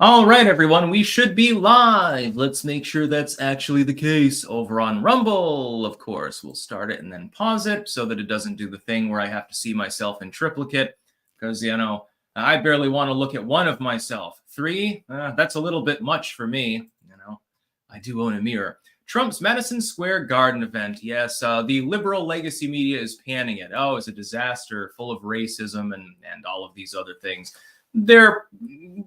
All right, everyone, we should be live. Let's make sure that's actually the case over on Rumble. Of course, we'll start it and then pause it so that it doesn't do the thing where I have to see myself in triplicate because, I barely want to look at one of myself. Three, that's a little bit much for me. I do own a mirror. Trump's Madison Square Garden event. Yes, the liberal legacy media is panning it. Oh, it's a disaster full of racism and all of these other things. They're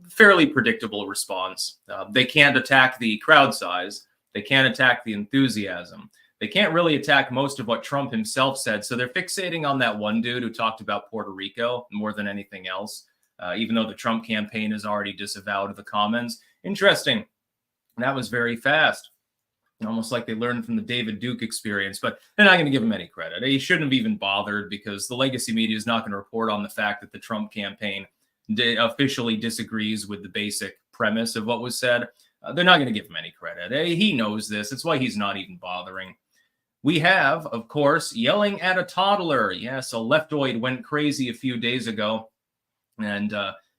fairly predictable response. They can't attack the crowd size. They can't attack the enthusiasm. They can't really attack most of what Trump himself said. So they're fixating on that one dude who talked about Puerto Rico more than anything else, even though the Trump campaign has already disavowed the comments. Interesting. That was very fast. Almost like they learned from the David Duke experience, but they're not going to give him any credit. He shouldn't have even bothered because the legacy media is not going to report on the fact that the Trump campaign officially disagrees with the basic premise of what was said. They're not going to give him any credit. He knows this. It's why he's not even bothering. We have, of course, yelling at a toddler. Yes, a leftoid went crazy a few days ago and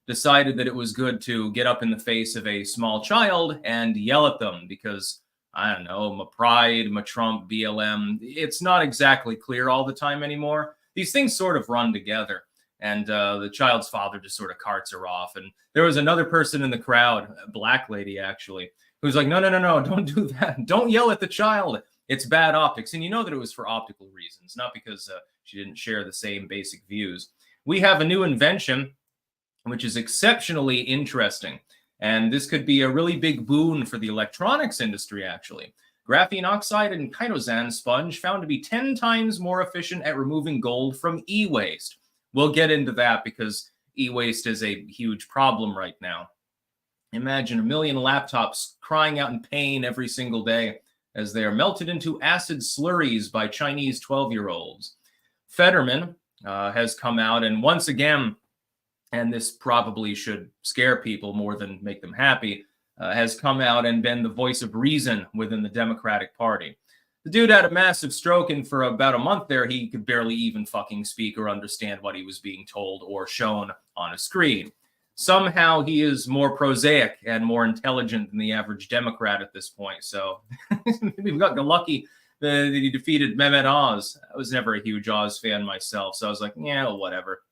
decided that it was good to get up in the face of a small child and yell at them because, I don't know, my pride, my Trump, BLM. It's not exactly clear all the time anymore. These things sort of run together. And the child's father just sort of carts her off. And there was another person in the crowd, a black lady actually, who's like, no, don't do that. Don't yell at the child. It's bad optics. And you know that it was for optical reasons, not because she didn't share the same basic views. We have a new invention, which is exceptionally interesting. And this could be a really big boon for the electronics industry, actually. Graphene oxide and Chitosan sponge found to be 10 times more efficient at removing gold from e-waste. We'll get into that because e-waste is a huge problem right now. Imagine 1 million laptops crying out in pain every single day as they are melted into acid slurries by Chinese 12-year-olds. Federman has come out and once again, and this probably should scare people more than make them happy, has come out and been the voice of reason within the Democratic Party. The dude had a massive stroke, and for about a month there, he could barely even fucking speak or understand what he was being told or shown on a screen. Somehow he is more prosaic and more intelligent than the average Democrat at this point. So we've got lucky that he defeated Mehmet Oz. I was never a huge Oz fan myself, so I was like, yeah, well, whatever.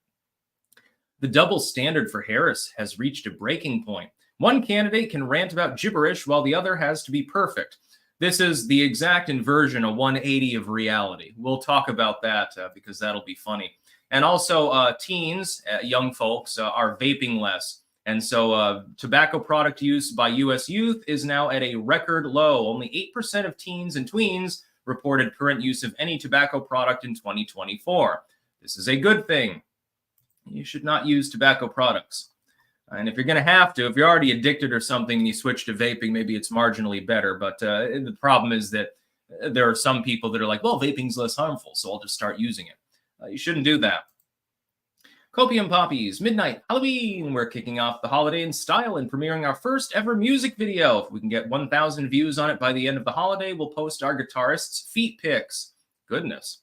The double standard for Harris has reached a breaking point. One candidate can rant about gibberish while the other has to be perfect. This is the exact inversion, a 180 of reality. We'll talk about that because that'll be funny. And also teens, young folks, are vaping less. And so tobacco product use by U.S. youth is now at a record low. Only 8% of teens and tweens reported current use of any tobacco product in 2024. This is a good thing. You should not use tobacco products. And if you're going to have to, if you're already addicted or something and you switch to vaping, maybe it's marginally better. But the problem is that there are some people that are like, well, vaping's less harmful, so I'll just start using it. You shouldn't do that. Copium Poppies, Midnight Halloween. We're kicking off the holiday in style and premiering our first ever music video. If we can get 1,000 views on it by the end of the holiday, we'll post our guitarist's feet pics. Goodness.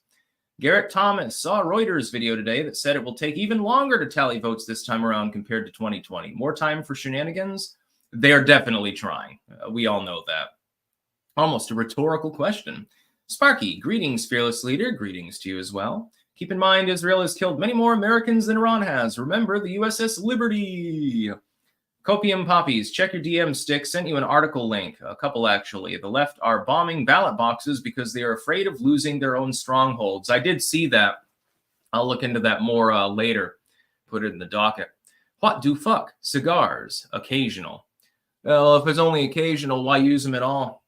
Garrett Thomas saw a Reuters video today that said it will take even longer to tally votes this time around compared to 2020. More time for shenanigans? They are definitely trying. We all know that. Almost a rhetorical question. Sparky, greetings, fearless leader. Greetings to you as well. Keep in mind, Israel has killed many more Americans than Iran has. Remember the USS Liberty. Copium Poppies, check your DM stick. Sent you an article link, a couple actually. The left are bombing ballot boxes because they are afraid of losing their own strongholds. I did see that. I'll look into that more later. Put it in the docket. What do fuck? Cigars, occasional. Well, if it's only occasional, why use them at all?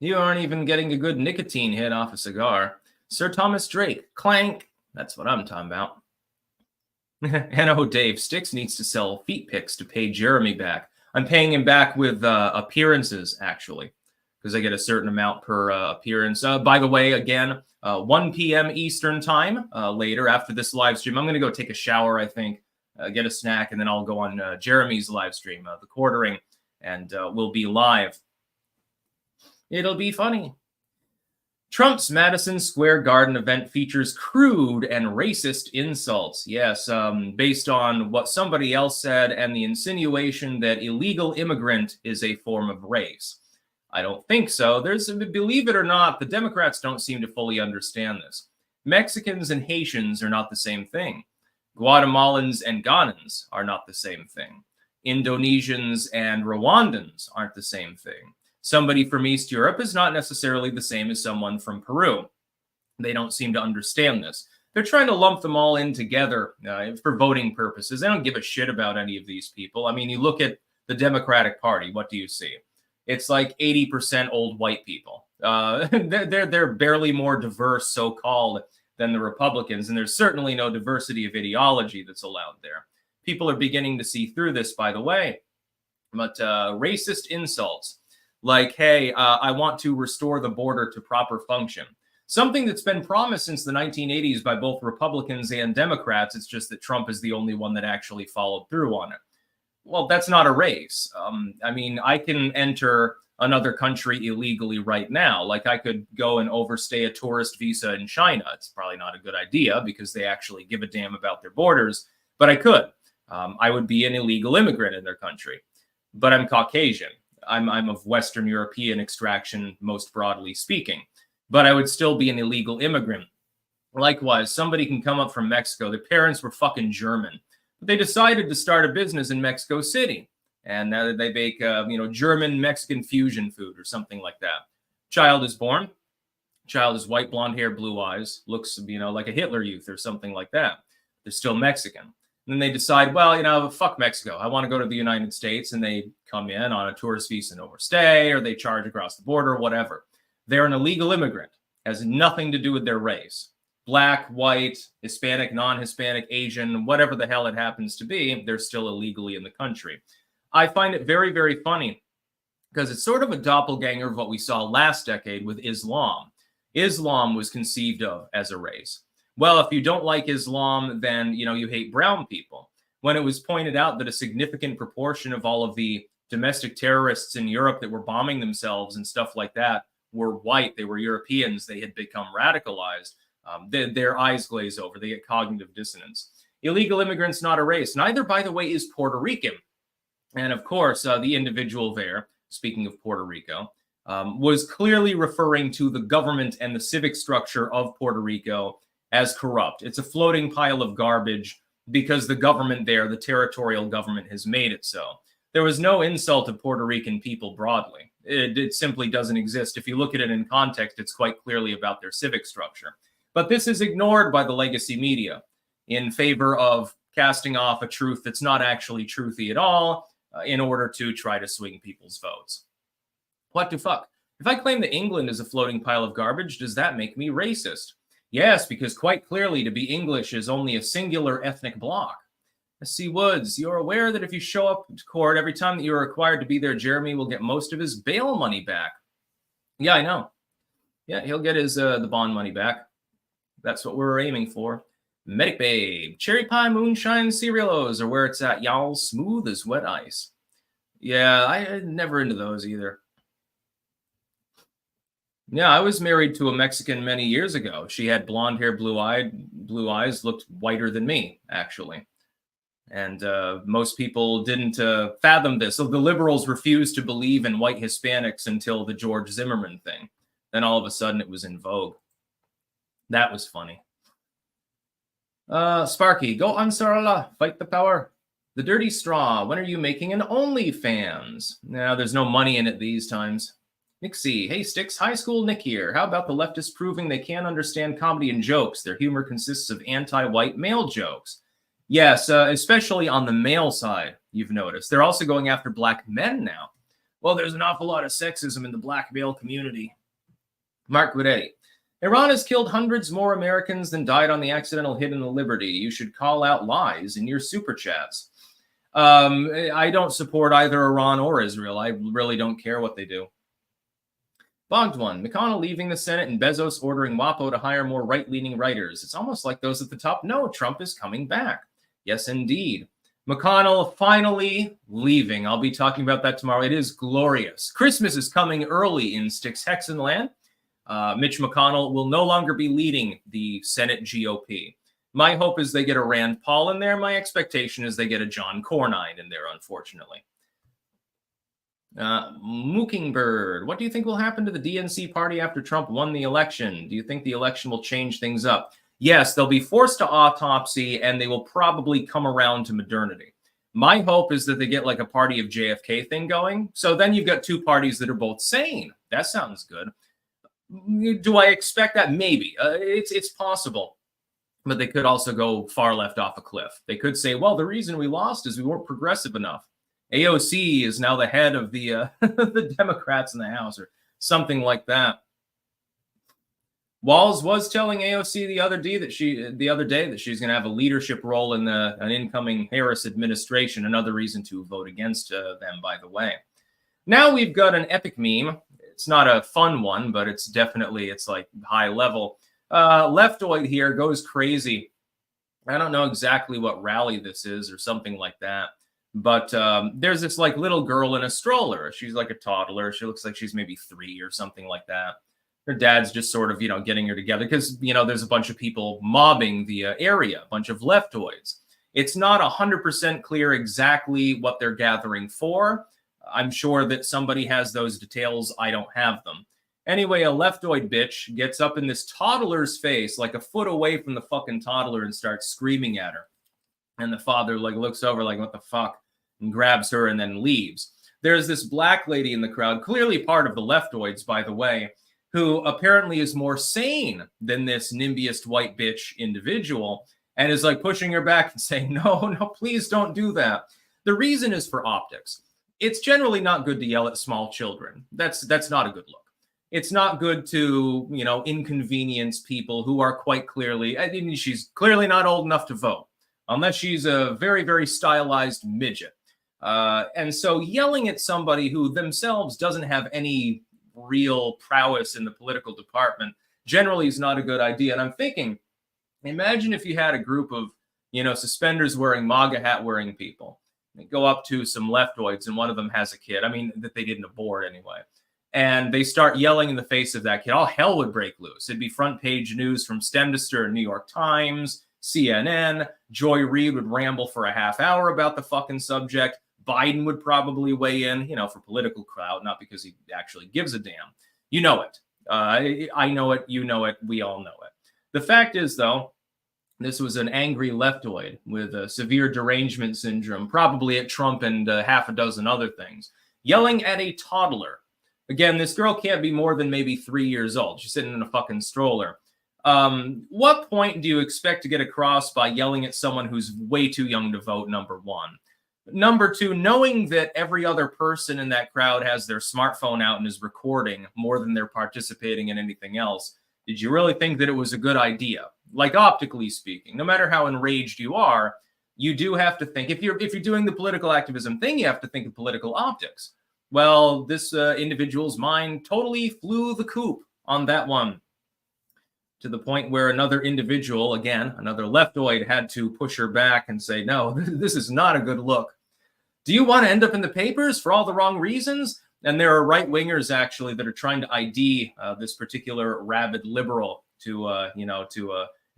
You aren't even getting a good nicotine hit off a cigar. Sir Thomas Drake, clank. That's what I'm talking about. And oh, Dave, Styx needs to sell feet pics to pay Jeremy back. I'm paying him back with appearances, actually, because I get a certain amount per appearance. By the way, again, 1 p.m. Eastern time later after this live stream. I'm going to go take a shower, I think, get a snack, and then I'll go on Jeremy's live stream, the quartering, and we'll be live. It'll be funny. Trump's Madison Square Garden event features crude and racist insults. Yes, based on what somebody else said and the insinuation that illegal immigrant is a form of race. I don't think so. Believe it or not, the Democrats don't seem to fully understand this. Mexicans and Haitians are not the same thing. Guatemalans and Ghanans are not the same thing. Indonesians and Rwandans aren't the same thing. Somebody from East Europe is not necessarily the same as someone from Peru. They don't seem to understand this. They're trying to lump them all in together for voting purposes. They don't give a shit about any of these people. I mean, you look at the Democratic Party, what do you see? It's like 80% old white people. They're barely more diverse, so-called, than the Republicans, and there's certainly no diversity of ideology that's allowed there. People are beginning to see through this, by the way. But racist insults, like, hey, I want to restore the border to proper function. Something that's been promised since the 1980s by both Republicans and Democrats. It's just that Trump is the only one that actually followed through on it. Well, that's not a race. I mean, I can enter another country illegally right now. Like, I could go and overstay a tourist visa in China. It's probably not a good idea because they actually give a damn about their borders, but I could. I would be an illegal immigrant in their country, but I'm Caucasian. I'm of Western European extraction, most broadly speaking, but I would still be an illegal immigrant. Likewise, somebody can come up from Mexico. Their parents were fucking German, but they decided to start a business in Mexico City. And now they bake, German Mexican fusion food or something like that. Child is born. Child is white, blonde hair, blue eyes, looks, like a Hitler Youth or something like that. They're still Mexican. And then they decide, well, fuck Mexico. I want to go to the United States. And they come in on a tourist visa and overstay, or they charge across the border, whatever. They're an illegal immigrant. Has nothing to do with their race. Black, white, Hispanic, non-Hispanic, Asian, whatever the hell it happens to be, they're still illegally in the country. I find it very, very funny because it's sort of a doppelganger of what we saw last decade with Islam. Islam was conceived of as a race. Well, if you don't like Islam, then, you hate brown people. When it was pointed out that a significant proportion of all of the domestic terrorists in Europe that were bombing themselves and stuff like that were white, they were Europeans, they had become radicalized, their eyes glaze over, they get cognitive dissonance. Illegal immigrants, not a race. Neither, by the way, is Puerto Rican. And of course, the individual there, speaking of Puerto Rico, was clearly referring to the government and the civic structure of Puerto Rico as corrupt. It's a floating pile of garbage because the government there, the territorial government, has made it so. There was no insult to Puerto Rican people broadly. It simply doesn't exist. If you look at it in context, it's quite clearly about their civic structure. But this is ignored by the legacy media in favor of casting off a truth that's not actually truthy at all, in order to try to swing people's votes. What the fuck? If I claim that England is a floating pile of garbage, does that make me racist? Yes, because quite clearly to be English is only a singular ethnic block. S.C. Woods, you're aware that if you show up to court every time that you're required to be there, Jeremy will get most of his bail money back. Yeah, I know. Yeah, he'll get his the bond money back. That's what we're aiming for. Medic Babe, cherry pie moonshine cerealos are where it's at, y'all. Smooth as wet ice. Yeah, I never into those either. Yeah, I was married to a Mexican many years ago. She had blonde hair, blue eyes, looked whiter than me, actually. And most people didn't fathom this. So the liberals refused to believe in white Hispanics until the George Zimmerman thing. Then all of a sudden it was in vogue. That was funny. Sparky, go Ansarallah, fight the power. The Dirty Straw, when are you making an OnlyFans? Now, there's no money in it these times. Nixie, hey Sticks, high school Nick here. How about the leftists proving they can't understand comedy and jokes? Their humor consists of anti-white male jokes. Yes, especially on the male side, you've noticed. They're also going after black men now. Well, there's an awful lot of sexism in the black male community. Mark Guedetti. Iran has killed hundreds more Americans than died on the accidental hit in the Liberty. You should call out lies in your super chats. I don't support either Iran or Israel. I really don't care what they do. Bogged one. McConnell leaving the Senate and Bezos ordering WAPO to hire more right-leaning writers. It's almost like those at the top know Trump is coming back. Yes, indeed. McConnell finally leaving. I'll be talking about that tomorrow. It is glorious. Christmas is coming early in Styx Hexenland. Mitch McConnell will no longer be leading the Senate GOP. My hope is they get a Rand Paul in there. My expectation is they get a John Cornyn in there, unfortunately. Mockingbird, what do you think will happen to the DNC party after Trump won the election? Do you think the election will change things up? Yes, they'll be forced to autopsy, and they will probably come around to modernity. My hope is that they get like a party of JFK thing going. So then you've got two parties that are both sane. That sounds good. Do I expect that? Maybe. It's possible. But they could also go far left off a cliff. They could say, well, the reason we lost is we weren't progressive enough. AOC is now the head of the the Democrats in the House, or something like that. Walz was telling AOC the other day that she's going to have a leadership role in an incoming Harris administration. Another reason to vote against them, by the way. Now we've got an epic meme. It's not a fun one, but it's like high level. Leftoid here goes crazy. I don't know exactly what rally this is or something like that. But there's this like little girl in a stroller. She's like a toddler. She looks like she's maybe 3 or something like that. Her dad's just sort of, getting her together because, there's a bunch of people mobbing the area, a bunch of leftoids. It's not 100% clear exactly what they're gathering for. I'm sure that somebody has those details. I don't have them. Anyway, a leftoid bitch gets up in this toddler's face, like a foot away from the fucking toddler, and starts screaming at her. And the father looks over like, what the fuck, and grabs her and then leaves. There's this black lady in the crowd, clearly part of the leftoids, by the way, who apparently is more sane than this NIMBYist white bitch individual, and is like pushing her back and saying, no, please don't do that. The reason is for optics. It's generally not good to yell at small children. That's not a good look. It's not good to, inconvenience people who are quite clearly, she's clearly not old enough to vote, unless she's a very, very stylized midget. And so yelling at somebody who themselves doesn't have any real prowess in the political department generally is not a good idea. And I'm thinking, imagine if you had a group of, suspenders wearing, MAGA hat wearing people. They go up to some leftoids and one of them has a kid. That they didn't abort anyway. And they start yelling in the face of that kid. All hell would break loose. It'd be front page news from stem to stern, New York Times, CNN. Joy Reid would ramble for a half hour about the fucking subject. Biden would probably weigh in, for political clout, not because he actually gives a damn. You know it. I know it. You know it. We all know it. The fact is, though, this was an angry leftoid with a severe derangement syndrome, probably at Trump and half a dozen other things, yelling at a toddler. Again, this girl can't be more than maybe 3 years old. She's sitting in a fucking stroller. What point do you expect to get across by yelling at someone who's way too young to vote, number one? Number two, knowing that every other person in that crowd has their smartphone out and is recording more than they're participating in anything else, did you really think that it was a good idea? Like, optically speaking, no matter how enraged you are, you do have to think, if you're doing the political activism thing, you have to think of political optics. Well, this individual's mind totally flew the coop on that one, to the point where another individual, again, another leftoid, had to push her back and say, no, this is not a good look. Do you want to end up in the papers for all the wrong reasons? And there are right-wingers, actually, that are trying to ID this particular rabid liberal to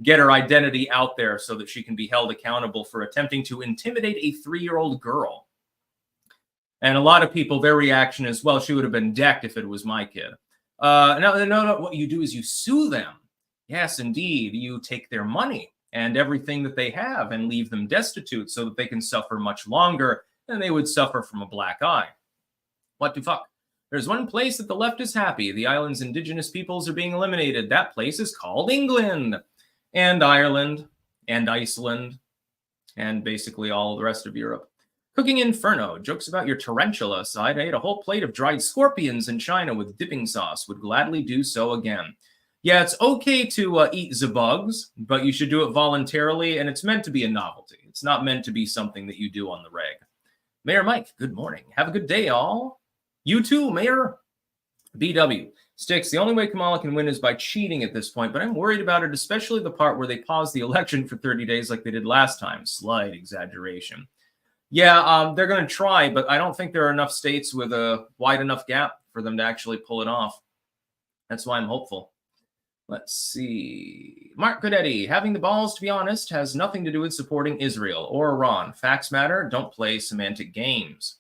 get her identity out there so that she can be held accountable for attempting to intimidate a 3-year-old girl. And a lot of people, their reaction is, well, she would have been decked if it was my kid. No. What you do is you sue them. Yes, indeed. You take their money and everything that they have and leave them destitute so that they can suffer much longer than they would suffer from a black eye. What the fuck? There's one place that the left is happy. The island's indigenous peoples are being eliminated. That place is called England and Ireland and Iceland and basically all the rest of Europe. Cooking Inferno, jokes about your tarantula aside, I ate a whole plate of dried scorpions in China with dipping sauce. Would gladly do so again. Yeah, it's okay to eat the bugs, but you should do it voluntarily, and it's meant to be a novelty. It's not meant to be something that you do on the reg. Mayor Mike, good morning. Have a good day, all. You too, Mayor. BW. Sticks, the only way Kamala can win is by cheating at this point, but I'm worried about it, especially the part where they paused the election for 30 days like they did last time. Slight exaggeration. Yeah, they're going to try, but I don't think there are enough states with a wide enough gap for them to actually pull it off. That's why I'm hopeful. Let's see. Mark Goodetti, having the balls to be honest has nothing to do with supporting Israel or Iran. Facts matter. Don't play semantic games.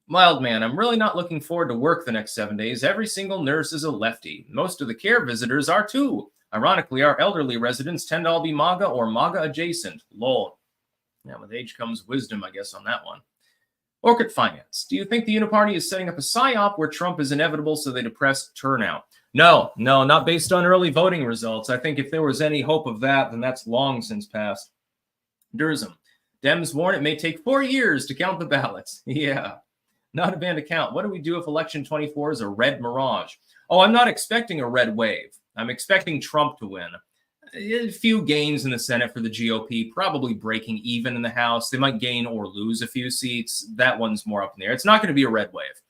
Mild man, I'm really not looking forward to work the next 7 days. Every single nurse is a lefty. Most of the care visitors are too. Ironically, our elderly residents tend to all be MAGA or MAGA adjacent. Lol. Yeah, with age comes wisdom, I guess, on that one. Orchid Finance. Do you think the Uniparty is setting up a psyop where Trump is inevitable so they depress turnout? No, not based on early voting results. I think if there was any hope of that, then that's long since passed. Durzum. Dems warn it may take 4 years to count the ballots. Yeah. Not a band account. What do we do if election 24 is a red mirage? Oh, I'm not expecting a red wave. I'm expecting Trump to win. A few gains in the Senate for the GOP, probably breaking even in the House. They might gain or lose a few seats. That one's more up in the air. It's not going to be a red wave.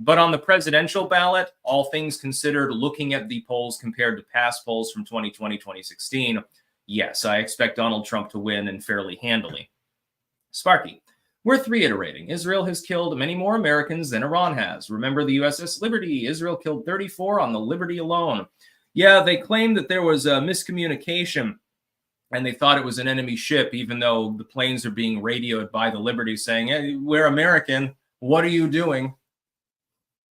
But on the presidential ballot, all things considered, looking at the polls compared to past polls from 2020, 2016, yes, I expect Donald Trump to win and fairly handily. Sparky. Worth reiterating, Israel has killed many more Americans than Iran has. Remember the USS Liberty? Israel killed 34 on the Liberty alone. Yeah, they claimed that there was a miscommunication and they thought it was an enemy ship, even though the planes are being radioed by the Liberty saying, hey, we're American. What are you doing?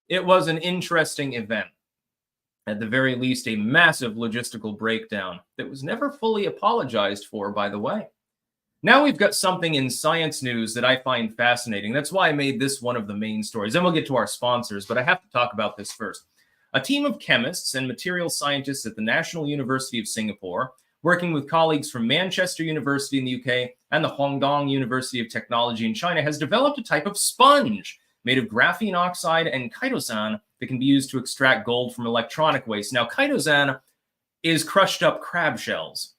It was an interesting event. At the very least, a massive logistical breakdown that was never fully apologized for, by the way. Now we've got something in science news that I find fascinating. That's why I made this one of the main stories. Then we'll get to our sponsors, but I have to talk about this first. A team of chemists and material scientists at the National University of Singapore, working with colleagues from Manchester University in the UK and the Guangdong University of Technology in China, has developed a type of sponge made of graphene oxide and chitosan that can be used to extract gold from electronic waste. Now, chitosan is crushed up crab shells.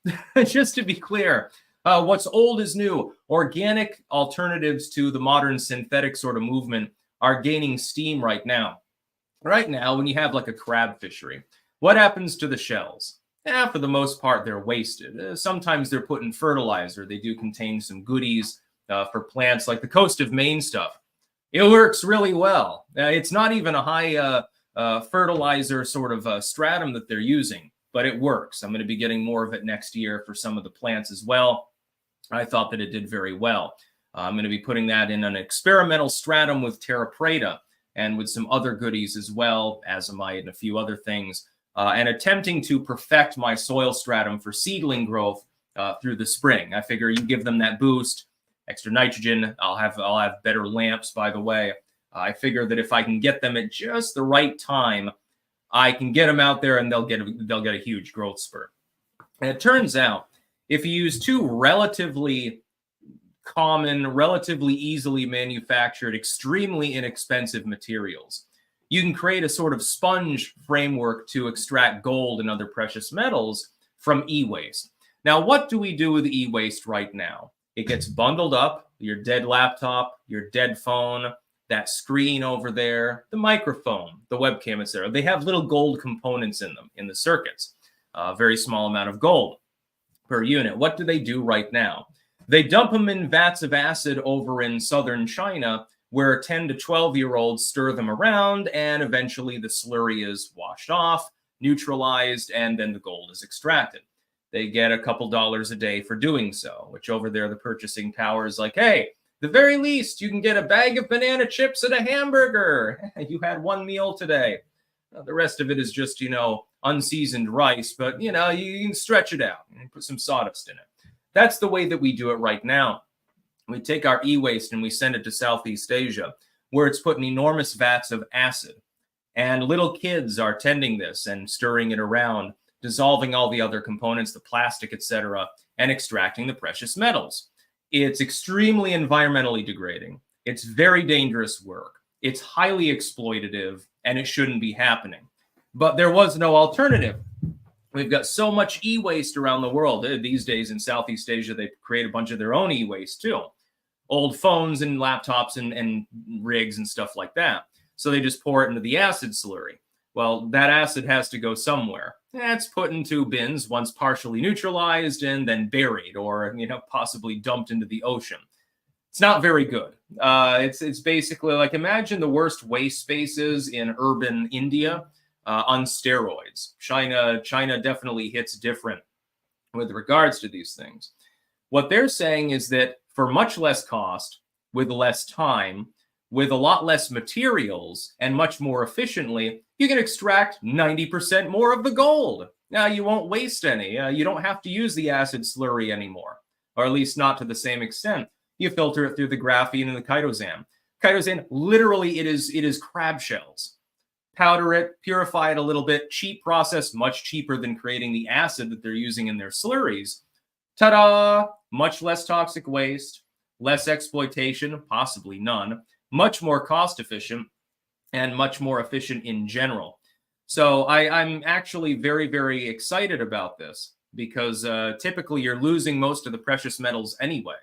Just to be clear, what's old is new. Organic alternatives to the modern synthetic sort of movement are gaining steam right now. Right now, when you have like a crab fishery, what happens to the shells? For the most part, they're wasted. Sometimes they're put in fertilizer. They do contain some goodies for plants like the coast of Maine stuff. It works really well. It's not even a high fertilizer sort of stratum that they're using, but it works. I'm going to be getting more of it next year for some of the plants as well. I thought that it did very well. I'm going to be putting that in an experimental stratum with Terra Preta and with some other goodies as well, azomite and a few other things, and attempting to perfect my soil stratum for seedling growth through the spring. I figure you give them that boost, extra nitrogen. I'll have better lamps, by the way. I figure that if I can get them at just the right time, I can get them out there and they'll get a huge growth spurt. And it turns out, if you use two relatively common, relatively easily manufactured, extremely inexpensive materials, you can create a sort of sponge framework to extract gold and other precious metals from e-waste. Now, what do we do with e-waste right now? It gets bundled up, your dead laptop, your dead phone, that screen over there, the microphone, the webcam, etc. They have little gold components in them, in the circuits, a very small amount of gold per unit. What do they do right now? They dump them in vats of acid over in southern China, where 10 to 12-year-olds stir them around, and eventually the slurry is washed off, neutralized, and then the gold is extracted. They get a couple dollars a day for doing so, which over there the purchasing power is like, hey, the very least, you can get a bag of banana chips and a hamburger. You had one meal today. The rest of it is just, unseasoned rice, but, you can stretch it out and put some sawdust in it. That's the way that we do it right now. We take our e-waste and we send it to Southeast Asia, where it's put in enormous vats of acid. And little kids are tending this and stirring it around, dissolving all the other components, the plastic, etc., and extracting the precious metals. It's extremely environmentally degrading. It's very dangerous work. It's highly exploitative, and it shouldn't be happening. But there was no alternative. We've got so much e-waste around the world. These days in Southeast Asia, they create a bunch of their own e-waste too. Old phones and laptops and rigs and stuff like that. So they just pour it into the acid slurry. Well, that acid has to go somewhere. It's put into bins once partially neutralized and then buried or, possibly dumped into the ocean. It's not very good. It's basically like, imagine the worst waste spaces in urban India. on steroids. China definitely hits different with regards to these things. What they're saying is that for much less cost, with less time, with a lot less materials, and much more efficiently, you can extract 90% more of the gold. Now, you won't waste any. You don't have to use the acid slurry anymore, or at least not to the same extent. You filter it through the graphene and the chitosan. Chitosan, literally, it is crab shells. Powder it, purify it a little bit, cheap process, much cheaper than creating the acid that they're using in their slurries. Ta-da! Much less toxic waste, less exploitation, possibly none, much more cost efficient, and much more efficient in general. So I'm actually very, very excited about this because typically you're losing most of the precious metals anyway,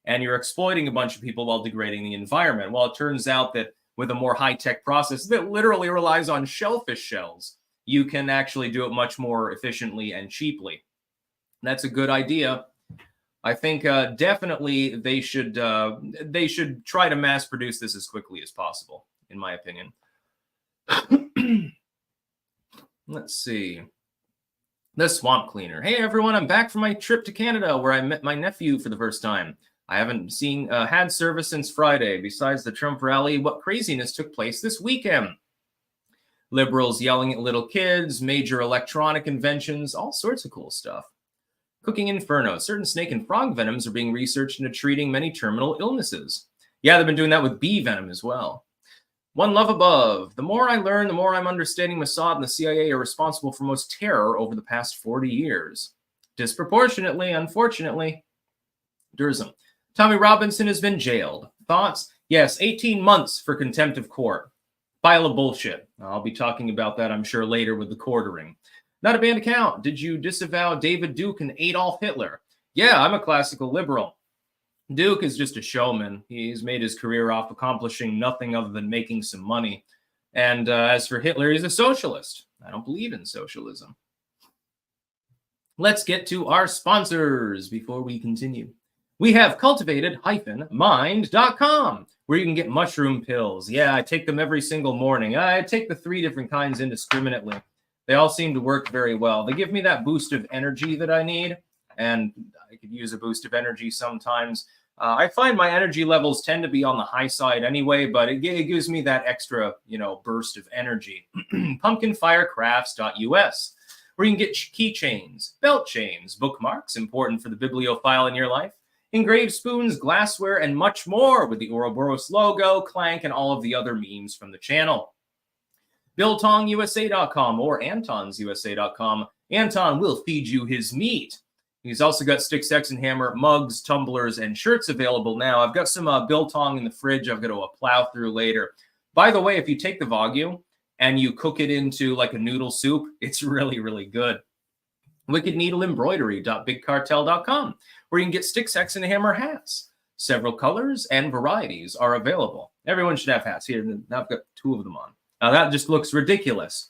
and you're exploiting a bunch of people while degrading the environment. Well, it turns out that with a more high-tech process that literally relies on shellfish shells, you can actually do it much more efficiently and cheaply. That's a good idea. I think definitely they should try to mass produce this as quickly as possible, in my opinion. Let's see. The Swamp Cleaner. Hey everyone, I'm back from my trip to Canada where I met my nephew for the first time. I haven't had service since Friday. Besides the Trump rally, what craziness took place this weekend? Liberals yelling at little kids, major electronic inventions, all sorts of cool stuff. Cooking Inferno. Certain snake and frog venoms are being researched into treating many terminal illnesses. Yeah, they've been doing that with bee venom as well. One Love Above. The more I learn, the more I'm understanding Mossad and the CIA are responsible for most terror over the past 40 years. Disproportionately, unfortunately. Dursum. Tommy Robinson has been jailed. Thoughts? Yes, 18 months for contempt of court. Pile of bullshit. I'll be talking about that, I'm sure, later with the quartering. Not a banned account. Did you disavow David Duke and Adolf Hitler? Yeah, I'm a classical liberal. Duke is just a showman. He's made his career off accomplishing nothing other than making some money. And as for Hitler, he's a socialist. I don't believe in socialism. Let's get to our sponsors before we continue. We have cultivated-mind.com, where you can get mushroom pills. Yeah, I take them every single morning. I take the 3 different kinds indiscriminately. They all seem to work very well. They give me that boost of energy that I need, and I could use a boost of energy sometimes. I find my energy levels tend to be on the high side anyway, but it gives me that extra, burst of energy. Pumpkinfirecrafts.us, where you can get keychains, belt chains, bookmarks, important for the bibliophile in your life, engraved spoons, glassware, and much more with the Ouroboros logo, Clank, and all of the other memes from the channel. BillTongUSA.com or AntonsUSA.com. Anton will feed you his meat. He's also got Stick, Sex, and Hammer mugs, tumblers, and shirts available now. I've got some biltong in the fridge I've got to plow through later. By the way, if you take the Wagyu and you cook it into like a noodle soup, it's really, really good. WickedNeedleEmbroidery.BigCartel.com, where you can get Stick, Sex, and Hammer hats. Several colors and varieties are available. Everyone should have hats. Here, now I've got 2 of them on. Now that just looks ridiculous.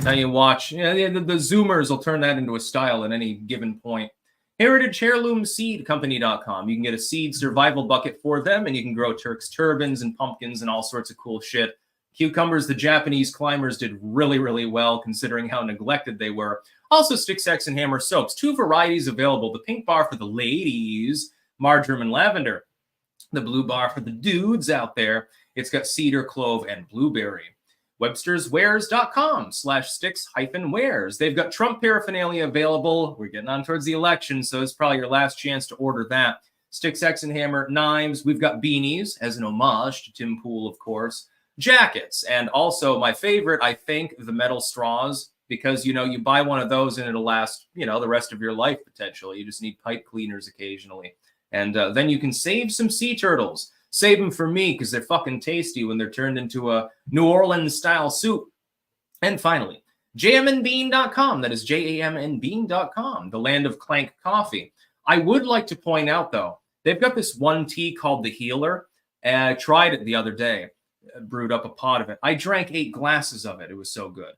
Now you watch, the Zoomers will turn that into a style at any given point. HeritageHeirloomSeedCompany.com. You can get a seed survival bucket for them, and you can grow Turks turbans and pumpkins and all sorts of cool shit. Cucumbers, the Japanese climbers did really, really well considering how neglected they were. Also, Stick, Sex, and Hammer soaps. 2 varieties available. The pink bar for the ladies, marjoram and lavender. The blue bar for the dudes out there. It's got cedar, clove, and blueberry. Webster'sWares.com/sticks-wares. They've got Trump paraphernalia available. We're getting on towards the election, so it's probably your last chance to order that. Stick, Sex, and Hammer knives. We've got beanies as an homage to Tim Pool, of course. Jackets, and also my favorite, I think, the metal straws, because, you buy one of those and it'll last, the rest of your life, potentially. You just need pipe cleaners occasionally. And then you can save some sea turtles. Save them for me because they're fucking tasty when they're turned into a New Orleans-style soup. And finally, jamandbean.com. That is jamandbean.com, the land of Clank coffee. I would like to point out, though, they've got this one tea called the Healer. And I tried it the other day, brewed up a pot of it. I drank 8 glasses of it. It was so good.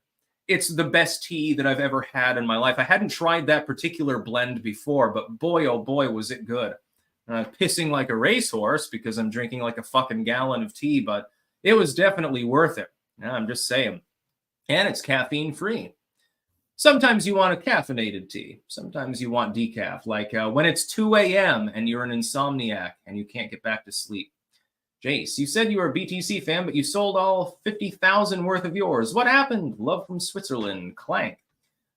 It's the best tea that I've ever had in my life. I hadn't tried that particular blend before, but boy, oh boy, was it good. Pissing like a racehorse because I'm drinking like a fucking gallon of tea, but it was definitely worth it. I'm just saying. and it's caffeine free. Sometimes you want a caffeinated tea. Sometimes you want decaf, like when it's 2 a.m. and you're an insomniac and you can't get back to sleep. Jace, you said you were a BTC fan, but you sold all 50,000 worth of yours. What happened? Love from Switzerland. Clank.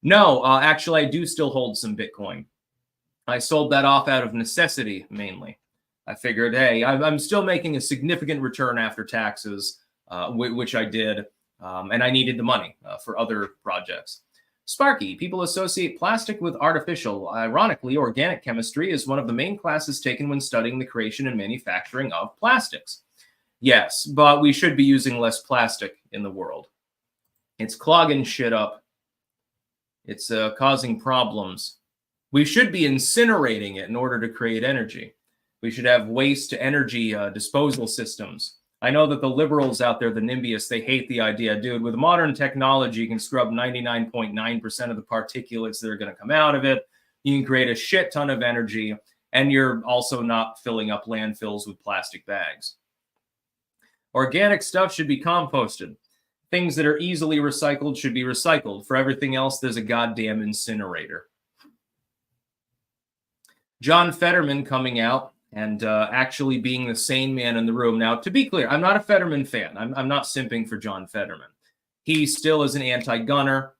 No, actually, I do still hold some Bitcoin. I sold that off out of necessity, mainly. I figured, hey, I'm still making a significant return after taxes, which I did, and I needed the money for other projects. Sparky, people associate plastic with artificial. Ironically, organic chemistry is one of the main classes taken when studying the creation and manufacturing of plastics. Yes, but we should be using less plastic in the world. It's clogging shit up. It's causing problems. We should be incinerating it in order to create energy. We should have waste to energy disposal systems. I know that the liberals out there, the NIMBYists, they hate the idea. Dude, with modern technology, you can scrub 99.9% of the particulates that are going to come out of it. You can create a shit ton of energy, and you're also not filling up landfills with plastic bags. Organic stuff should be composted. Things that are easily recycled should be recycled. For everything else, there's a goddamn incinerator. John Federman coming out and actually being the sane man in the room. Now, to be clear, I'm not a Federman fan. I'm not simping for John Federman. He still is an anti-gunner.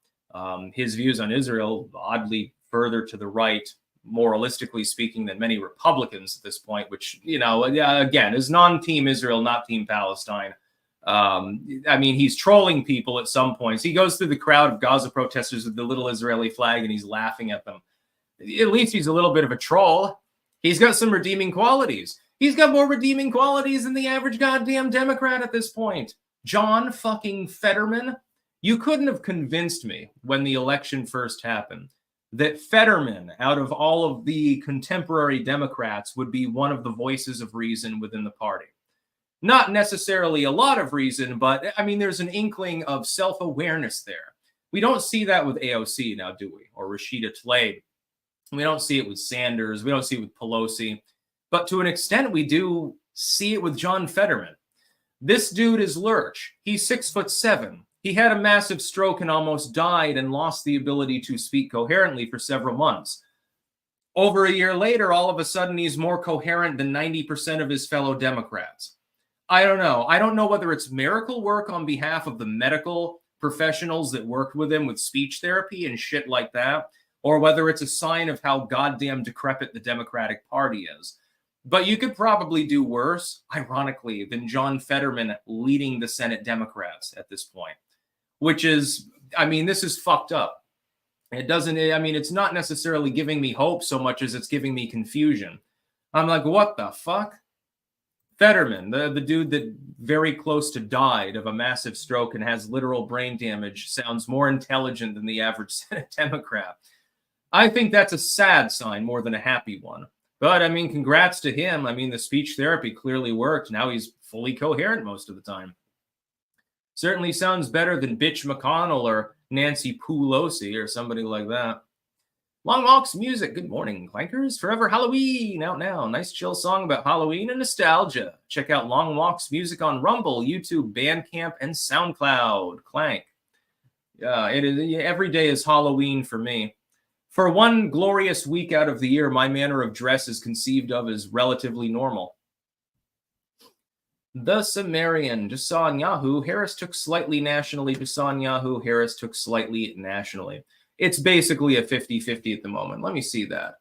His views on Israel, oddly further to the right, moralistically speaking, than many Republicans at this point, which, you know, again, is non-team Israel, not team Palestine. I mean, he's trolling people at some points. He goes through the crowd of Gaza protesters with the little Israeli flag and he's laughing at them. At least he's a little bit of a troll. He's got some redeeming qualities. He's got more redeeming qualities than the average goddamn Democrat at this point. John fucking Federman. You couldn't have convinced me when the election first happened that Federman, out of all of the contemporary Democrats, would be one of the voices of reason within the party. Not necessarily a lot of reason, but I mean, there's an inkling of self-awareness there. We don't see that with AOC now, do we? Or Rashida Tlaib. We don't see it with Sanders. We don't see it with Pelosi. But to an extent, we do see it with John Federman. This dude is Lurch. He's 6'7". He had a massive stroke and almost died and lost the ability to speak coherently for several months. Over a year later, all of a sudden, he's more coherent than 90% of his fellow Democrats. I don't know. I don't know whether it's miracle work on behalf of the medical professionals that worked with him with speech therapy and shit like that, or whether it's a sign of how goddamn decrepit the Democratic Party is. But you could probably do worse, ironically, than John Federman leading the Senate Democrats at this point, which is, I mean, this is fucked up. It doesn't, I mean, it's not necessarily giving me hope so much as it's giving me confusion. I'm like, what the fuck? Federman, the dude that very close to died of a massive stroke and has literal brain damage, sounds more intelligent than the average Senate Democrat. I think that's a sad sign more than a happy one. But, I mean, congrats to him. I mean, the speech therapy clearly worked. Now he's fully coherent most of the time. Certainly sounds better than Bitch McConnell or Nancy Pelosi or somebody like that. Long Walks Music. Good morning, Clankers. Forever Halloween out now. Nice chill song about Halloween and nostalgia. Check out Long Walks Music on Rumble, YouTube, Bandcamp, and SoundCloud. Clank. It is, every day is Halloween for me. For one glorious week out of the year, my manner of dress is conceived of as relatively normal. The Sumerian. Just saw on Yahoo. Harris took slightly nationally. Just saw on Yahoo. Harris took slightly nationally. It's basically a 50-50 at the moment. Let me see that.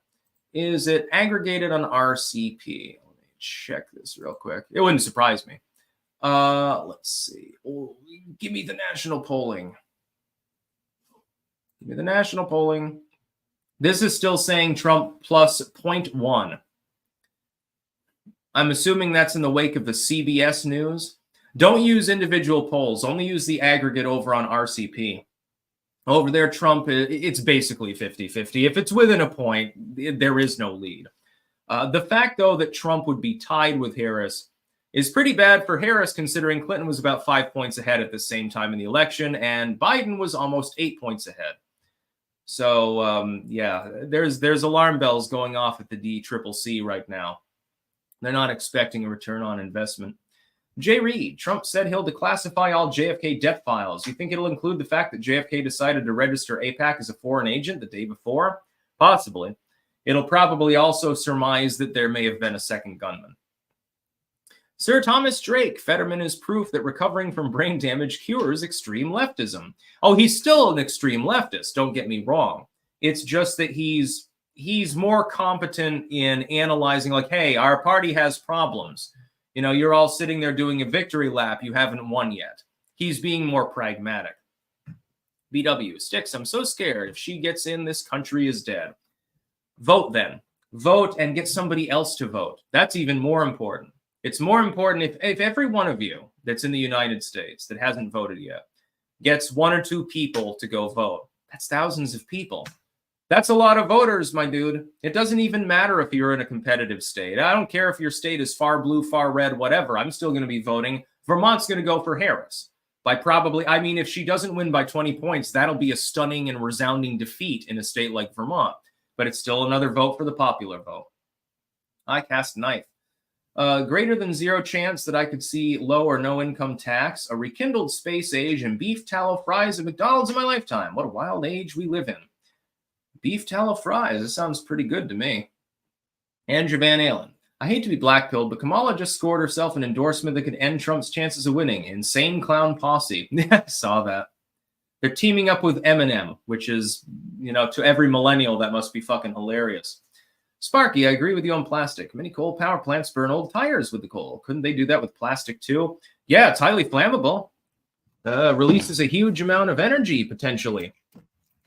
Is it aggregated on RCP? Let me check this real quick. It wouldn't surprise me. Let's see. Oh, give me the national polling. Give me the national polling. This is still saying Trump plus 0.1. I'm assuming that's in the wake of the CBS news. Don't use individual polls. Only use the aggregate over on RCP. Over there, Trump, it's basically 50-50. If it's within a point, there is no lead. The fact, though, that Trump would be tied with Harris is pretty bad for Harris, considering Clinton was about 5 points ahead at the same time in the election, and Biden was almost 8 points ahead. So, yeah, there's alarm bells going off at the DCCC right now. They're not expecting a return on investment. Jay Reed, Trump said he'll declassify all JFK debt files. You think it'll include the fact that JFK decided to register AIPAC as a foreign agent the day before? Possibly. It'll probably also surmise that there may have been a second gunman. Sir Thomas Drake, Federman is proof that recovering from brain damage cures extreme leftism. Oh, he's still an extreme leftist, don't get me wrong. It's just that he's more competent in analyzing, like, hey, our party has problems. You know, you're all sitting there doing a victory lap. You haven't won yet. He's being more pragmatic. BW, Sticks, I'm so scared. If she gets in, this country is dead. Vote then. Vote and get somebody else to vote. That's even more important. It's more important if every one of you that's in the United States that hasn't voted yet gets 1 or 2 people to go vote. That's thousands of people. That's a lot of voters, my dude. It doesn't even matter if you're in a competitive state. I don't care if your state is far blue, far red, whatever. I'm still going to be voting. Vermont's going to go for Harris. If she doesn't win by 20 points, that'll be a stunning and resounding defeat in a state like Vermont. But it's still another vote for the popular vote. I cast knife. Greater than 0 chance that I could see low or no income tax, a rekindled space age, and beef tallow fries at McDonald's in my lifetime. What a wild age we live in. Beef tallow fries, this sounds pretty good to me. Andrew Van Allen. I hate to be blackpilled, but Kamala just scored herself an endorsement that could end Trump's chances of winning. Insane clown posse. I saw that. They're teaming up with Eminem, which is, to every millennial, that must be fucking hilarious. Sparky, I agree with you on plastic. Many coal power plants burn old tires with the coal. Couldn't they do that with plastic too? Yeah, it's highly flammable. Releases a huge amount of energy, potentially.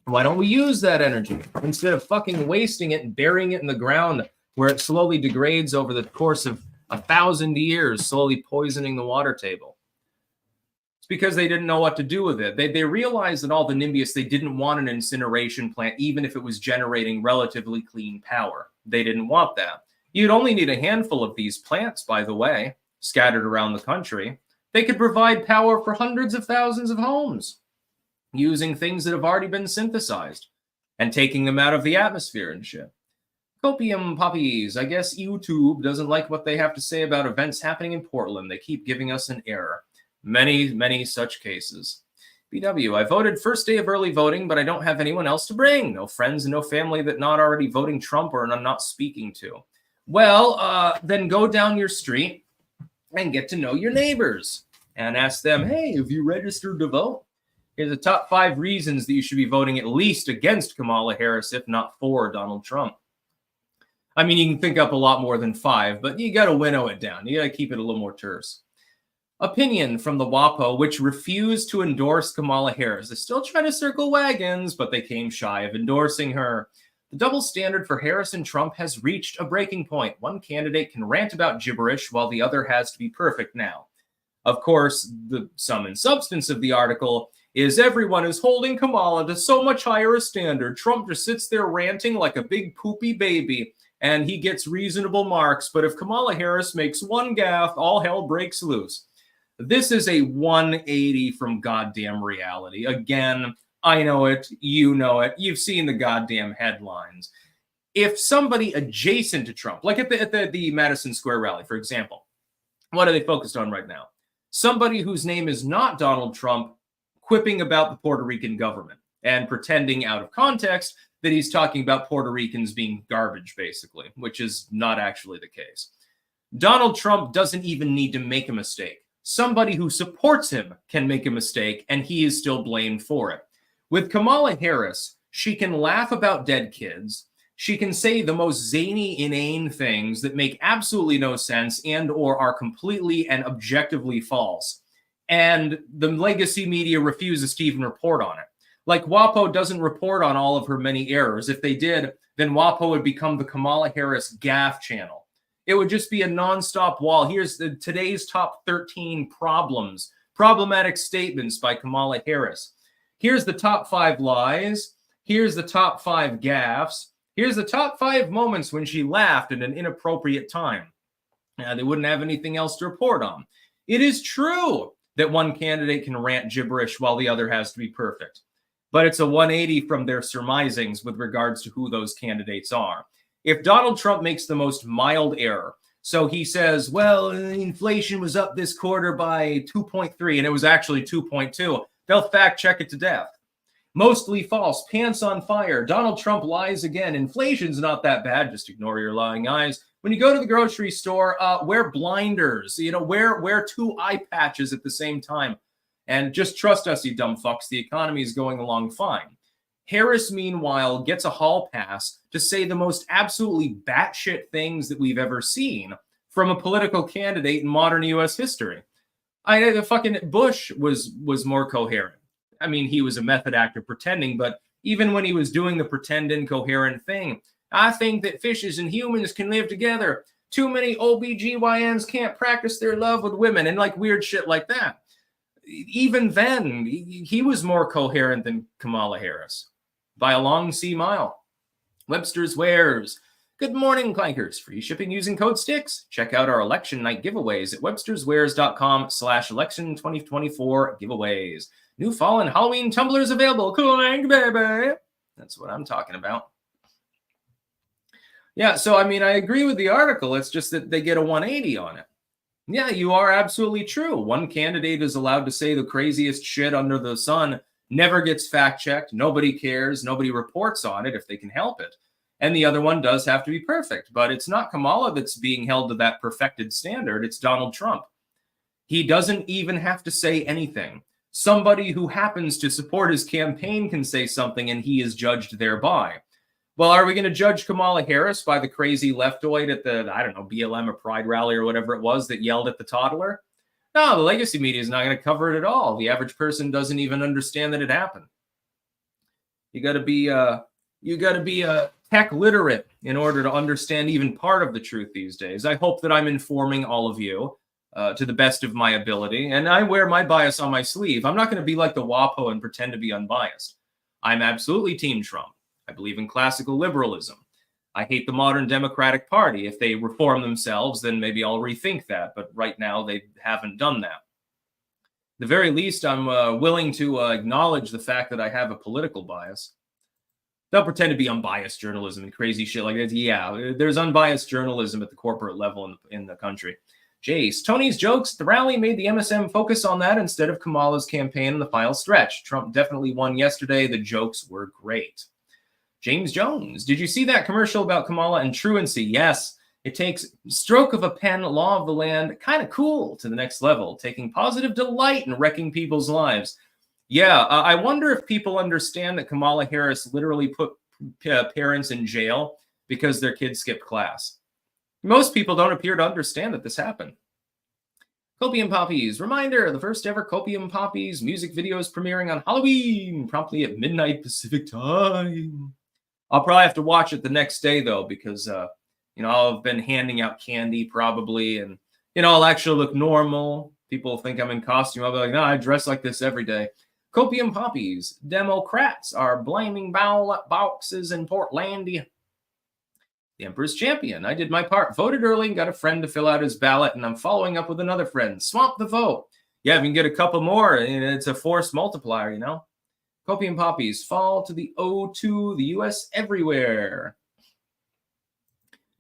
Why don't we use that energy instead of fucking wasting it and burying it in the ground where it slowly degrades over the course of 1,000 years, slowly poisoning the water table? It's because they didn't know what to do with it. They realized that all the NIMBYs, they didn't want an incineration plant, even if it was generating relatively clean power. They didn't want that. You'd only need a handful of these plants, by the way, scattered around the country. They could provide power for hundreds of thousands of homes using things that have already been synthesized and taking them out of the atmosphere and shit. Copium puppies. I guess YouTube doesn't like what they have to say about events happening in Portland. They keep giving us an error. Many, many such cases. BW, I voted first day of early voting, but I don't have anyone else to bring. No friends and no family that not already voting Trump or I'm not speaking to. Well, then go down your street and get to know your neighbors and ask them, hey, have you registered to vote? Here's the top 5 reasons that you should be voting at least against Kamala Harris, if not for Donald Trump. I mean, you can think up a lot more than 5, but you got to winnow it down. You got to keep it a little more terse. Opinion from the WAPO, which refused to endorse Kamala Harris. They're still trying to circle wagons, but they came shy of endorsing her. The double standard for Harris and Trump has reached a breaking point. One candidate can rant about gibberish while the other has to be perfect now. Of course, the sum and substance of the article is everyone is holding Kamala to so much higher a standard. Trump just sits there ranting like a big poopy baby, and he gets reasonable marks. But if Kamala Harris makes one gaffe, all hell breaks loose. This is a 180 from goddamn reality. Again, I know it. You know it. You've seen the goddamn headlines. If somebody adjacent to Trump, like at the Madison Square rally, for example, what are they focused on right now? Somebody whose name is not Donald Trump quipping about the Puerto Rican government and pretending out of context that he's talking about Puerto Ricans being garbage, basically, which is not actually the case. Donald Trump doesn't even need to make a mistake. Somebody who supports him can make a mistake, and he is still blamed for it. With Kamala Harris, she can laugh about dead kids. She can say the most zany, inane things that make absolutely no sense and or are completely and objectively false. And the legacy media refuses to even report on it. Like WAPO doesn't report on all of her many errors. If they did, then WAPO would become the Kamala Harris gaffe channel. It would just be a nonstop wall. Here's today's top 13 problematic statements by Kamala Harris. Here's the top 5 lies. Here's the top 5 gaffes. Here's the top 5 moments when she laughed at an inappropriate time. They wouldn't have anything else to report on. It is true that one candidate can rant gibberish while the other has to be perfect. But it's a 180 from their surmisings with regards to who those candidates are. If Donald Trump makes the most mild error, So he says, well, inflation was up this quarter by 2.3, and it was actually 2.2. They'll fact check it to death. Mostly false. Pants on fire. Donald Trump lies again. Inflation's not that bad. Just ignore your lying eyes. When you go to the grocery store, wear blinders. Wear 2 eye patches at the same time. And just trust us, you dumb fucks. The economy is going along fine. Harris, meanwhile, gets a hall pass to say the most absolutely batshit things that we've ever seen from a political candidate in modern U.S. history. The fucking Bush was more coherent. I mean, he was a method actor pretending, but even when he was doing the pretend incoherent thing, I think that fishes and humans can live together. Too many OBGYNs can't practice their love with women and like weird shit like that. Even then, he was more coherent than Kamala Harris by a long sea mile. Webster's Wares. Good morning, clankers. Free shipping using code STICKS. Check out our election night giveaways at websterswares.com/election 2024 giveaways. New fall and Halloween tumblers available. Clank, baby. That's what I'm talking about. Yeah, so I mean, I agree with the article. It's just that they get a 180 on it. Yeah, you are absolutely true. One candidate is allowed to say the craziest shit under the sun, never gets fact-checked, nobody cares, nobody reports on it if they can help it. And the other one does have to be perfect. But it's not Kamala that's being held to that perfected standard. It's Donald Trump. He doesn't even have to say anything. Somebody who happens to support his campaign can say something and he is judged thereby. Well, are we going to judge Kamala Harris by the crazy leftoid at the, I don't know, BLM or Pride rally or whatever it was that yelled at the toddler? No, the legacy media is not going to cover it at all. The average person doesn't even understand that it happened. You got to be tech literate in order to understand even part of the truth these days. I hope that I'm informing all of you to the best of my ability, and I wear my bias on my sleeve. I'm not going to be like the WAPO and pretend to be unbiased. I'm absolutely Team Trump. I believe in classical liberalism. I hate the modern Democratic Party. If they reform themselves, then maybe I'll rethink that. But right now, they haven't done that. At the very least, I'm willing to acknowledge the fact that I have a political bias. They'll pretend to be unbiased journalism and crazy shit like that. Yeah, there's unbiased journalism at the corporate level in the country. Jace, Tony's jokes at the rally made the MSM focus on that instead of Kamala's campaign in the final stretch. Trump definitely won yesterday. The jokes were great. James Jones, did you see that commercial about Kamala and truancy? Yes, it takes stroke of a pen, law of the land, kind of cool to the next level, taking positive delight in wrecking people's lives. Yeah, I wonder if people understand that Kamala Harris literally put parents in jail because their kids skipped class. Most people don't appear to understand that this happened. Copium Poppies. Reminder, the first ever Copium Poppies music video is premiering on Halloween, promptly at midnight Pacific time. I'll probably have to watch it the next day, though, because, I'll have been handing out candy probably, and, I'll actually look normal. People think I'm in costume. I'll be like, no, I dress like this every day. Copium Poppies. Democrats are blaming ballot boxes in Portlandia. The Emperor's Champion. I did my part. Voted early and got a friend to fill out his ballot, and I'm following up with another friend. Swamp the vote. Yeah, if you can get a couple more, and it's a force multiplier, Copium Poppies. Fall to the O2, the U.S. everywhere.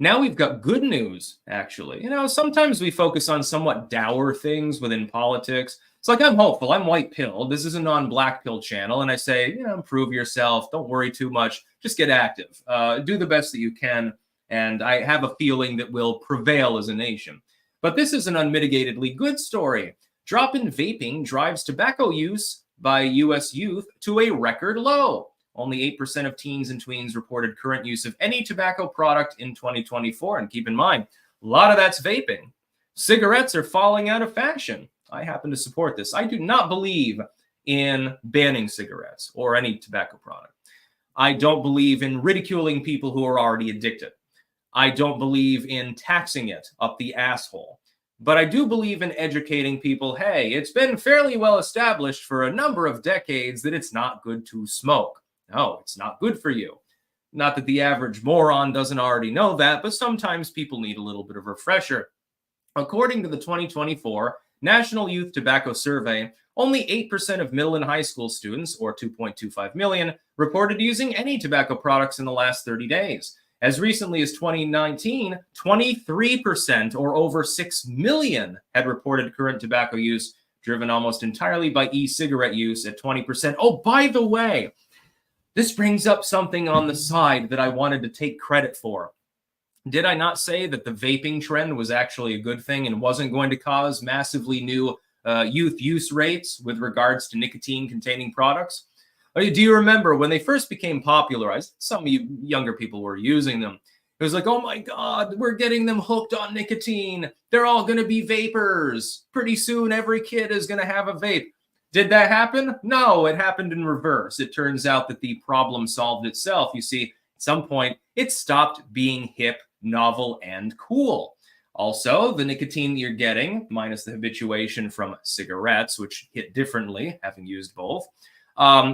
Now we've got good news, actually. Sometimes we focus on somewhat dour things within politics. It's like, I'm hopeful. I'm white pill. This is a non-black pill channel. And I say, improve yourself. Don't worry too much. Just get active. Do the best that you can. And I have a feeling that we'll prevail as a nation. But this is an unmitigatedly good story. Drop in vaping drives tobacco use by U.S. youth to a record low. Only 8% of teens and tweens reported current use of any tobacco product in 2024. And keep in mind, a lot of that's vaping. Cigarettes are falling out of fashion. I happen to support this. I do not believe in banning cigarettes or any tobacco product. I don't believe in ridiculing people who are already addicted. I don't believe in taxing it up the asshole. But I do believe in educating people, hey, it's been fairly well established for a number of decades that it's not good to smoke. No, it's not good for you. Not that the average moron doesn't already know that, but sometimes people need a little bit of refresher. According to the 2024 National Youth Tobacco Survey, only 8% of middle and high school students, or 2.25 million, reported using any tobacco products in the last 30 days. As recently as 2019, 23% or over 6 million had reported current tobacco use, driven almost entirely by e-cigarette use at 20%. Oh, by the way, this brings up something on the side that I wanted to take credit for. Did I not say that the vaping trend was actually a good thing and wasn't going to cause massively new youth use rates with regards to nicotine-containing products? Do you remember when they first became popularized, some of you younger people were using them. It was like, oh my God, we're getting them hooked on nicotine. They're all going to be vapors. Pretty soon, every kid is going to have a vape. Did that happen? No, it happened in reverse. It turns out that the problem solved itself. You see, at some point, it stopped being hip, novel, and cool. Also, the nicotine you're getting, minus the habituation from cigarettes, which hit differently, having used both,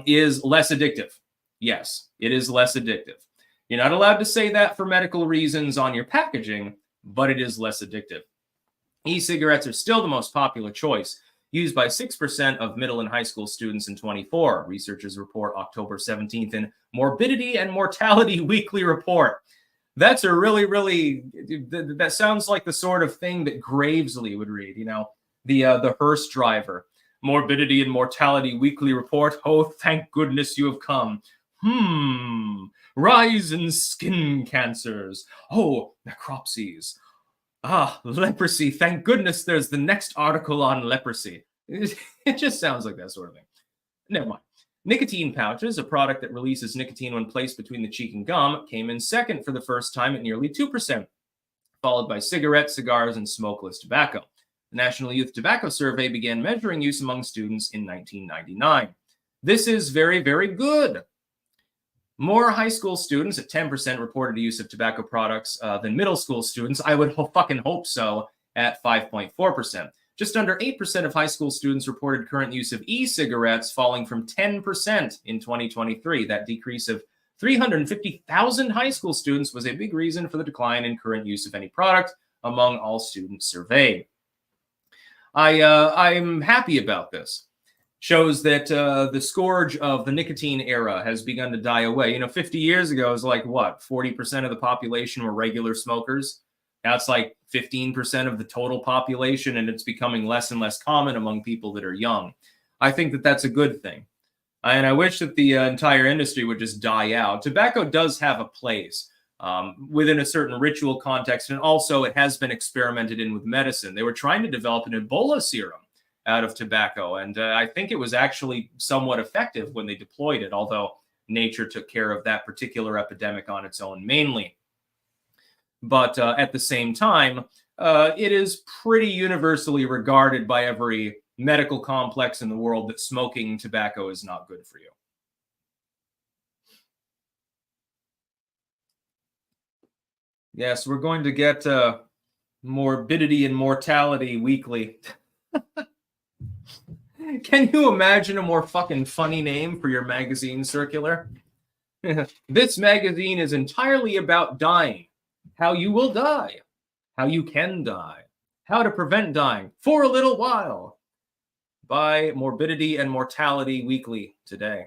is less addictive. Yes, it is less addictive. You're not allowed to say that for medical reasons on your packaging, but it is less addictive. E-cigarettes are still the most popular choice, used by 6% of middle and high school students in 24. Researchers report October 17th in Morbidity and Mortality Weekly Report. That's a really, that sounds like the sort of thing that Gravesley would read, you know, the hearse driver. Morbidity and Mortality Weekly Report. Oh, thank goodness you have come. Rise in skin cancers. Oh, necropsies. Ah, leprosy. Thank goodness there's the next article on leprosy. It just sounds like that sort of thing. Never mind. Nicotine pouches, a product that releases nicotine when placed between the cheek and gum, came in second for the first time at nearly 2%, followed by cigarettes, cigars, and smokeless tobacco. The National Youth Tobacco Survey began measuring use among students in 1999. This is very, very good. More high school students at 10% reported use of tobacco products than middle school students. I would fucking hope so at 5.4%. Just under 8% of high school students reported current use of e-cigarettes, falling from 10% in 2023. That decrease of 350,000 high school students was a big reason for the decline in current use of any product among all students surveyed. I'm happy about this. Shows that the scourge of the nicotine era has begun to die away. You know, 50 years ago, it was like, what, 40% of the population were regular smokers? Now it's like 15% of the total population, and it's becoming less and less common among people that are young. I think that that's a good thing. And I wish that the entire industry would just die out. Tobacco does have a place within a certain ritual context, and also it has been experimented in with medicine. They were trying to develop an Ebola serum out of tobacco, and I think it was actually somewhat effective when they deployed it, although nature took care of that particular epidemic on its own mainly. But at the same time, it is pretty universally regarded by every medical complex in the world that smoking tobacco is not good for you. Yes, we're going to get Morbidity and Mortality Weekly. Can you imagine a more fucking funny name for your magazine circular? This magazine is entirely about dying. How you will die. How you can die. How to prevent dying for a little while. By Morbidity and Mortality Weekly today.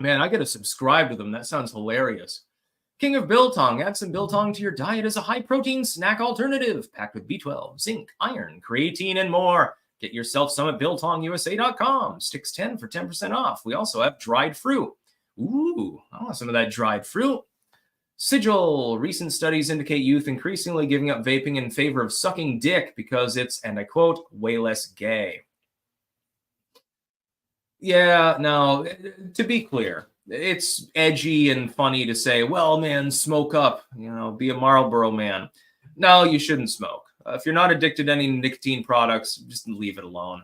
Man, I gotta subscribe to them. That sounds hilarious. King of Biltong. Add some biltong to your diet as a high-protein snack alternative, packed with B12, zinc, iron, creatine, and more. Get yourself some at BiltongUSA.com. Sticks 10 for 10% off. We also have dried fruit. Ooh, I want some of that dried fruit. Sigil. Recent studies indicate youth increasingly giving up vaping in favor of sucking dick because it's, and I quote, way less gay. Yeah, no, to be clear, it's edgy and funny to say, well, man, smoke up, you know, be a Marlboro man. No, you shouldn't smoke. If you're not addicted to any nicotine products, just leave it alone.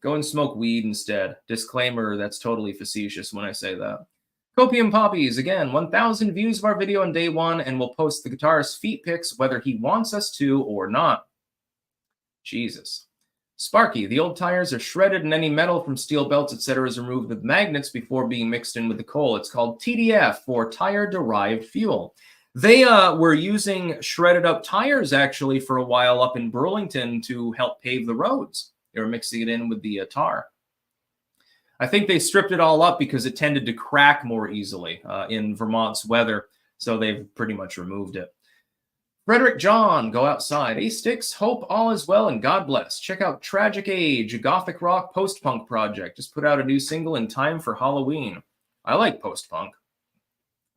Go and smoke weed instead. Disclaimer, that's totally facetious when I say that. Copium Poppies, again, 1,000 views of our video on day one, and we'll post the guitarist's feet pics whether he wants us to or not. Jesus. Sparky, the old tires are shredded and any metal from steel belts, etc. is removed with magnets before being mixed in with the coal. It's called TDF, for tire-derived fuel. They were using shredded up tires, actually, for a while up in Burlington to help pave the roads. They were mixing it in with the tar. I think they stripped it all up because it tended to crack more easily in Vermont's weather. So they've pretty much removed it. Frederick John, go outside. Hey, Sticks, hope all is well and God bless. Check out Tragic Age, a gothic rock post-punk project. Just put out a new single in time for Halloween. I like post-punk.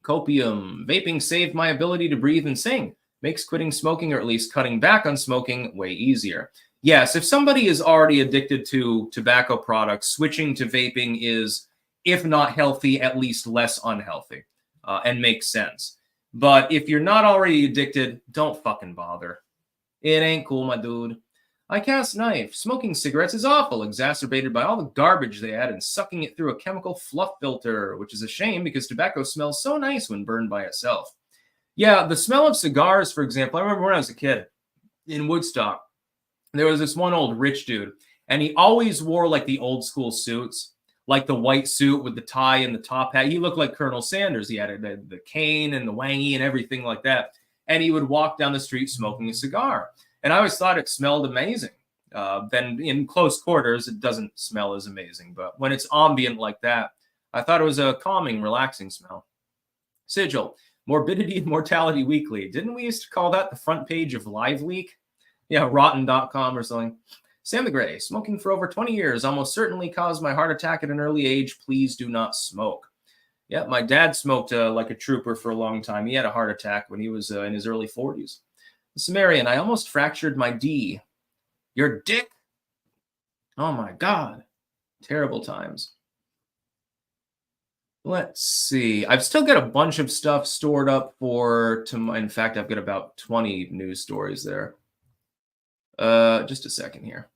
Copium, vaping saved my ability to breathe and sing. Makes quitting smoking, or at least cutting back on smoking, way easier. Yes, if somebody is already addicted to tobacco products, switching to vaping is, if not healthy, at least less unhealthy, and makes sense. But if you're not already addicted, don't fucking bother. It ain't cool, my dude. I cast knife. Smoking cigarettes is awful, exacerbated by all the garbage they add and sucking it through a chemical fluff filter, which is a shame because tobacco smells so nice when burned by itself. Yeah, the smell of cigars, for example, I remember when I was a kid in Woodstock, there was this one old rich dude, and he always wore like the old school suits, like the white suit with the tie and the top hat. He looked like Colonel Sanders. He had the cane and the wangy and everything like that. And he would walk down the street smoking a cigar. And I always thought it smelled amazing. Then in close quarters, it doesn't smell as amazing. But when it's ambient like that, I thought it was a calming, relaxing smell. Sigil, Morbidity and Mortality Weekly. Didn't we used to call that the front page of Live Leak? Yeah, rotten.com or something. Sam the Gray, smoking for over 20 years almost certainly caused my heart attack at an early age. Please do not smoke. Yeah, my dad smoked like a trooper for a long time. He had a heart attack when he was in his early 40s. The Sumerian, I almost fractured my D. Your dick? Oh my God. Terrible times. Let's see. I've still got a bunch of stuff stored up for tomorrow. In fact, I've got about 20 news stories there. Just a second here.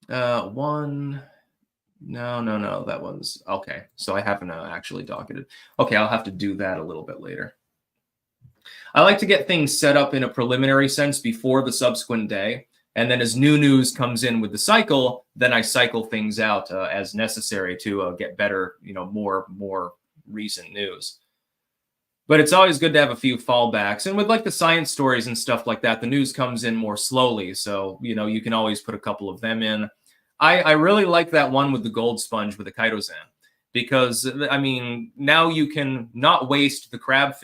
One. No. That one's okay. So I haven't actually docketed. Okay, I'll have to do that a little bit later. I like to get things set up in a preliminary sense before the subsequent day. And then as new news comes in with the cycle, then I cycle things out as necessary to get better, more recent news. But it's always good to have a few fallbacks. And with like the science stories and stuff like that, the news comes in more slowly. So, you can always put a couple of them in. I really like that one with the gold sponge with the Chitosan, because, I mean, now you can not waste the crab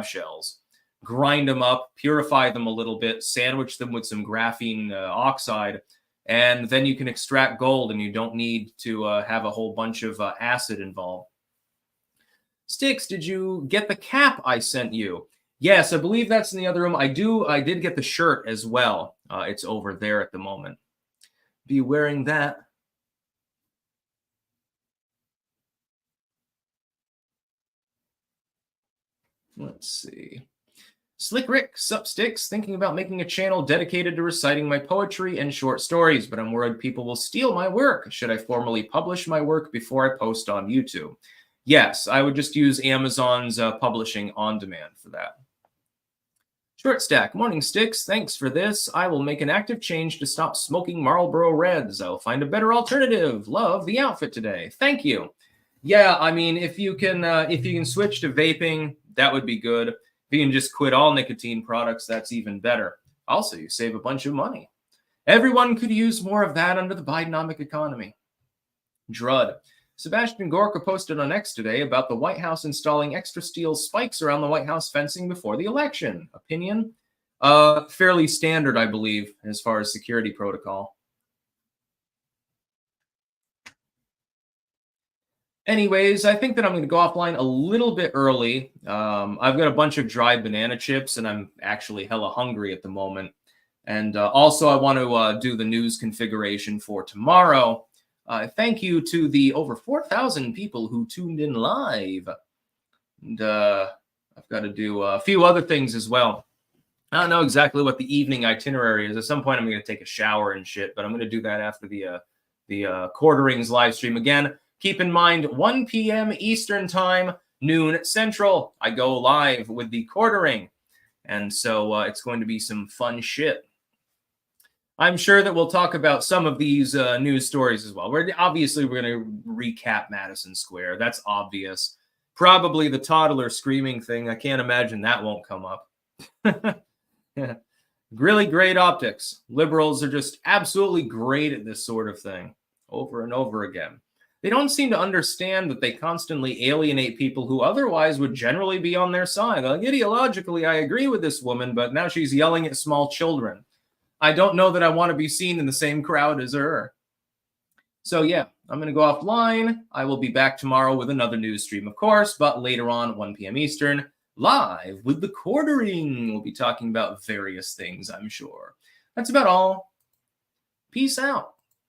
shells, grind them up, purify them a little bit, sandwich them with some graphene oxide, and then you can extract gold, and you don't need to have a whole bunch of acid involved. Sticks, did you get the cap I sent you? Yes, I believe that's in the other room. I did get the shirt as well. It's over there at the moment. Be wearing that. Let's see. Slick Rick, sup Sticks, thinking about making a channel dedicated to reciting my poetry and short stories, but I'm worried people will steal my work. Should I formally publish my work before I post on YouTube? Yes, I would just use Amazon's publishing on demand for that. Short Stack, morning Sticks, thanks for this. I will make an active change to stop smoking Marlboro Reds. I'll find a better alternative. Love the outfit today. Thank you. Yeah, I mean, if you can switch to vaping, that would be good. If you can just quit all nicotine products, that's even better. Also, you save a bunch of money. Everyone could use more of that under the Bidenomic economy. Drud. Sebastian Gorka posted on X today about the White House installing extra steel spikes around the White House fencing before the election. Opinion? Fairly standard, I believe, as far as security protocol. Anyways, I think that I'm going to go offline a little bit early. I've got a bunch of dried banana chips, and I'm actually hella hungry at the moment. And also, I want to do the news configuration for tomorrow. Thank you to the over 4,000 people who tuned in live. And I've got to do a few other things as well. I don't know exactly what the evening itinerary is. At some point, I'm going to take a shower and shit, but I'm going to do that after the Quarterings live stream. Again, keep in mind, 1 p.m. Eastern Time, noon Central, I go live with the Quartering. And so it's going to be some fun shit. I'm sure that we'll talk about some of these news stories as well. We're going to recap Madison Square. That's obvious. Probably the toddler screaming thing. I can't imagine that won't come up. Really great optics. Liberals are just absolutely great at this sort of thing over and over again. They don't seem to understand that they constantly alienate people who otherwise would generally be on their side. Like, ideologically, I agree with this woman, but now she's yelling at small children. I don't know that I want to be seen in the same crowd as her. So yeah, I'm going to go offline. I will be back tomorrow with another news stream, of course, but later on, 1 p.m. Eastern, live with the Quartering. We'll be talking about various things, I'm sure. That's about all. Peace out.